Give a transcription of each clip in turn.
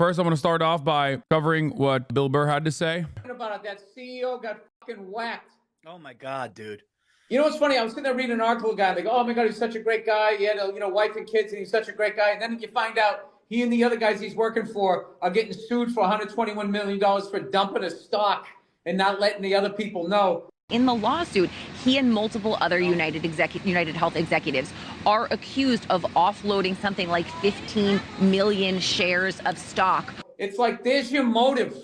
First, I'm going to start off by covering what Bill Burr had to say. About it, that CEO got fucking whacked. Oh my God, dude. You know what's funny? I was sitting there reading an article, guy. They go, "Oh my God, he's such a great guy. He had a wife and kids, and he's such a great guy." And then you find out he and the other guys he's working for are getting sued for $121 million for dumping a stock and not letting the other people know. In the lawsuit, he and multiple other United Health executives are accused of offloading something like 15 million shares of stock. It's like, there's your motive.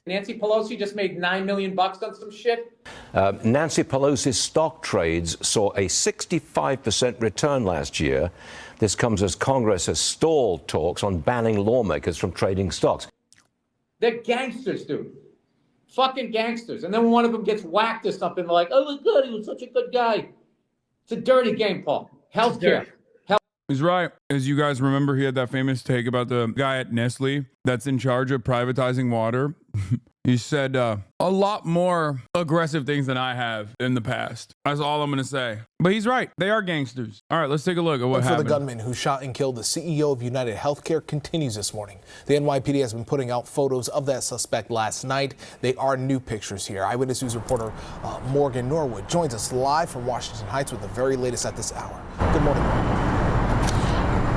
Nancy Pelosi just made $9 million on some shit. Nancy Pelosi's stock trades saw a 65% return last year. This comes as Congress has stalled talks on banning lawmakers from trading stocks. They're gangsters, dude. Fucking gangsters. And then when one of them gets whacked or something, they're like, "Oh my God, he was such a good guy." It's a dirty game, Paul. Healthcare. He's right. As you guys remember, he had that famous take about the guy at Nestle that's in charge of privatizing water. He said a lot more aggressive things than I have in the past. That's all I'm going to say. But he's right. They are gangsters. All right, let's take a look at what happened. The gunman who shot and killed the CEO of United Healthcare continues this morning. The NYPD has been putting out photos of that suspect last night. They are new pictures here. Eyewitness News reporter Morgan Norwood joins us live from Washington Heights with the very latest at this hour. Good morning.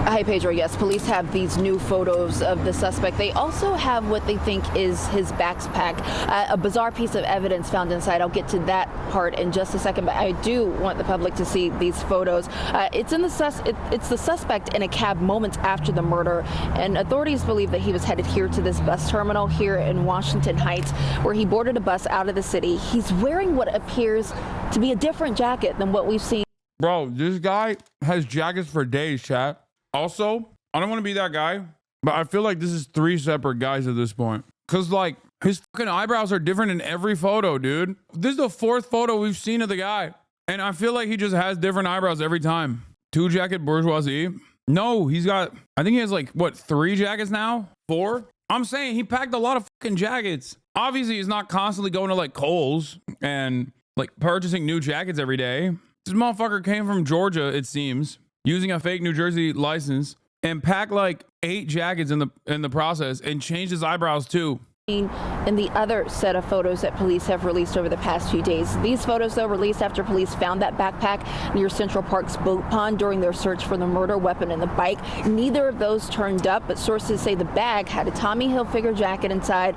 Hi, Pedro. Yes, police have these new photos of the suspect. They also have what they think is his backpack, a bizarre piece of evidence found inside. I'll get to that part in just a second, but I do want the public to see these photos. It's the suspect in a cab moments after the murder, and authorities believe that he was headed here to this bus terminal here in Washington Heights, where he boarded a bus out of the city. He's wearing what appears to be a different jacket than what we've seen. Bro, this guy has jackets for days, chat. Also, I don't want to be that guy, but I feel like this is 3 separate guys at this point. Because, like, his fucking eyebrows are different in every photo, dude. This is the 4th photo we've seen of the guy. And I feel like he just has different eyebrows every time. 2 jacket bourgeoisie. No, he's got, I think he has, like, what, 3 jackets now? 4? I'm saying he packed a lot of fucking jackets. Obviously, he's not constantly going to, like, Kohl's and, like, purchasing new jackets every day. This motherfucker came from Georgia, it seems, using a fake New Jersey license, and packed like 8 jackets in the process, and changed his eyebrows too. In the other set of photos that police have released over the past few days. These photos, though, released after police found that backpack near Central Park's boat pond during their search for the murder weapon and the bike. Neither of those turned up, but sources say the bag had a Tommy Hilfiger jacket inside,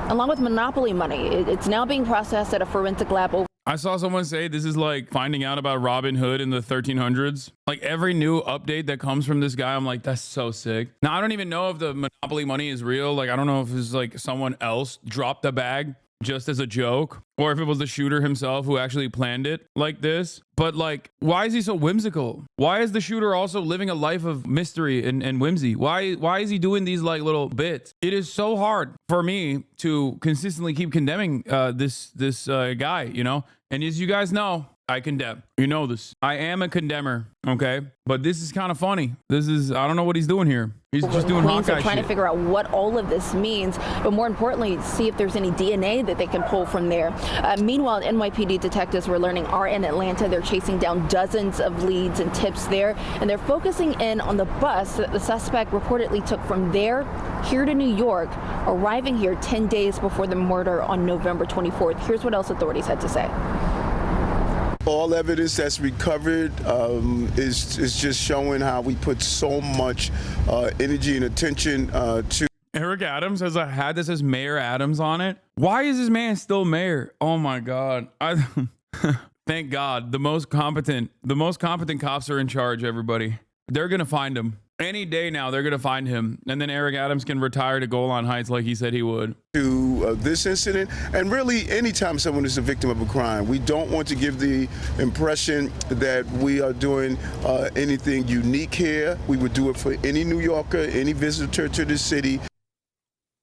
along with Monopoly money. It's now being processed at a forensic lab. I saw someone say this is like finding out about Robin Hood in the 1300s. Like every new update that comes from this guy, I'm like, that's so sick. Now, I don't even know if the Monopoly money is real. Like, I don't know if it's like someone else dropped the bag just as a joke, or if it was the shooter himself who actually planned it like this. But like, why is he so whimsical? Why is the shooter also living a life of mystery and whimsy? Why is he doing these like little bits? It is so hard for me to consistently keep condemning this guy, you know? And as you guys know, I condemn. You know this. I am a condemner, okay? But this is kind of funny. This is, I don't know what he's doing here. He's just doing Hawkeye shit. Trying to figure out what all of this means, but more importantly, see if there's any DNA that they can pull from there. Meanwhile, NYPD detectives we're learning are in Atlanta. They're chasing down dozens of leads and tips there, and they're focusing in on the bus that the suspect reportedly took from there here to New York, arriving here 10 days before the murder on November 24th. Here's what else authorities had to say. All evidence that's recovered is just showing how we put so much energy and attention to. Eric Adams has a hat that says Mayor Adams on it. Why is this man still mayor? Oh my God. Thank God. The most competent cops are in charge, everybody. They're going to find him. Any day now, they're going to find him. And then Eric Adams can retire to Golan Heights like he said he would. To this incident, and really anytime someone is a victim of a crime, we don't want to give the impression that we are doing anything unique here. We would do it for any New Yorker, any visitor to the city.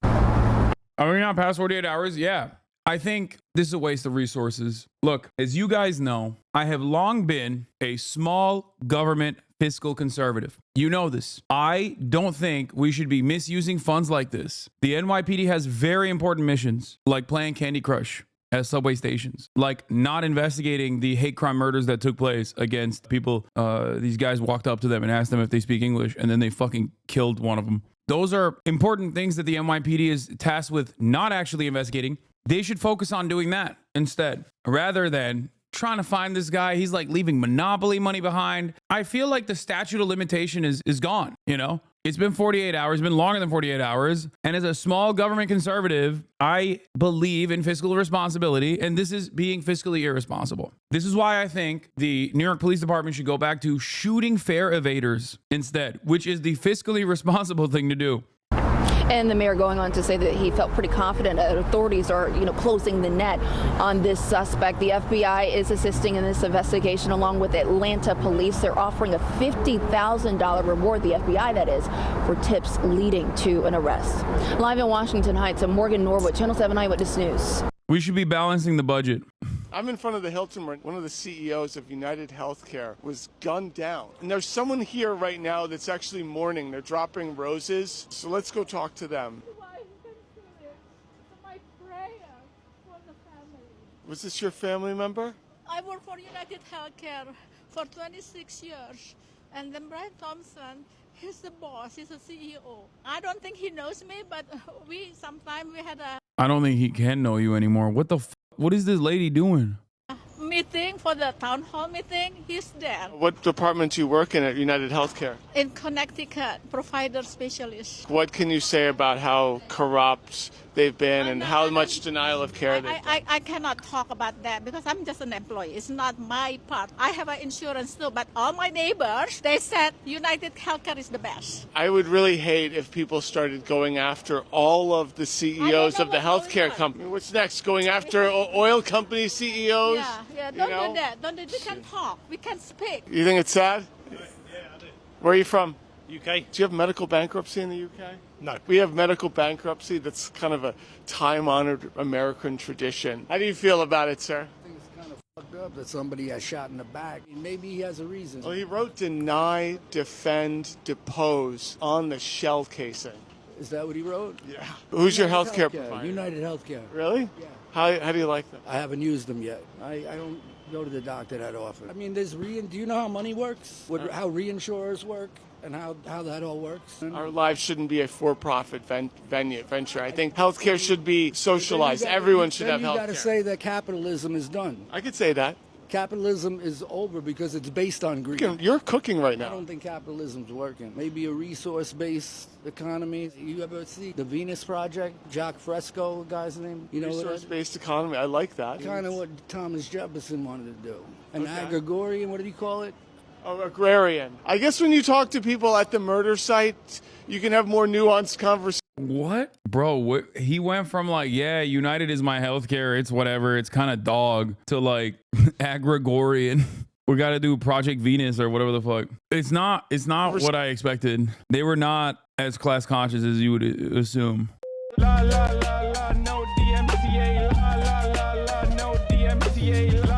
Are we not past 48 hours? Yeah. I think this is a waste of resources. Look, as you guys know, I have long been a small government fiscal conservative. You know this. I don't think we should be misusing funds like this. The NYPD has very important missions, like playing Candy Crush at subway stations, like not investigating the hate crime murders that took place against people. These guys walked up to them and asked them if they speak English, and then they fucking killed one of them. Those are important things that the NYPD is tasked with not actually investigating. They should focus on doing that instead, rather than trying to find this guy. He's like leaving monopoly money behind. I feel like the statute of limitation is gone, you know? It's been 48 hours, been longer than 48 hours. And as a small government conservative, I believe in fiscal responsibility, and this is being fiscally irresponsible. This is why I think the New York Police Department should go back to shooting fare evaders instead, which is the fiscally responsible thing to do. And the mayor going on to say that he felt pretty confident that authorities are, closing the net on this suspect. The FBI is assisting in this investigation along with Atlanta police. They're offering a $50,000 reward, the FBI that is, for tips leading to an arrest. Live in Washington Heights, I'm Morgan Norwood, Channel 7 Eyewitness News. We should be balancing the budget. I'm in front of the Hilton where one of the CEOs of United Healthcare was gunned down. And there's someone here right now that's actually mourning. They're dropping roses. So let's go talk to them. My prayer for the family. Was this your family member? I work for United Healthcare for 26 years. And then Brian Thompson, he's the boss, he's the CEO. I don't think he knows me, but sometimes we had a I don't think he can know you anymore. What is this lady doing? meeting for the town hall meeting. He's there. What department do you work in at United Healthcare? In Connecticut, provider specialist. What can you say about how corrupt they've been and how much denial of care they've done? I cannot talk about that because I'm just an employee. It's not my part. I have an insurance too, but all my neighbors, they said United Healthcare is the best. I would really hate if people started going after all of the CEOs of the healthcare company. What's next? Going after oil company CEOs? Yeah, don't do that. Don't do. We can talk. We can speak. You think it's sad? Yeah, I do. Where are you from? UK? Do you have medical bankruptcy in the UK? No. We have medical bankruptcy. That's kind of a time-honored American tradition. How do you feel about it, sir? I think it's kind of fucked up that somebody got shot in the back. Maybe he has a reason. Well, he wrote deny, defend, depose on the shell casing. Is that what he wrote? Yeah. Who's your healthcare provider? United Healthcare. Really? Yeah. How do you like them? I haven't used them yet. I don't go to the doctor that often. I mean, do you know how money works? How reinsurers work? And how that all works? Our lives shouldn't be a for-profit venture. I think healthcare should be socialized. Everyone should have healthcare. You got to say that capitalism is done. I could say that. Capitalism is over because it's based on greed. You're cooking right now. I don't think capitalism's working. Maybe a resource-based economy. You ever see the Venus Project? Jacques Fresco, the guy's name. You know resource-based economy. I like that. Kind of what Thomas Jefferson wanted to do. An agrarian, what did he call it? Oh, agrarian. I guess when you talk to people at the murder site, you can have more nuanced conversations. What? Bro, he went from like, yeah, United is my healthcare, it's whatever, it's kind of dog, to like agrarian. We got to do Project Venus or whatever the fuck. It's not what I expected. They were not as class conscious as you would assume. La la la la, no DMCA. La la la la, no DMCA.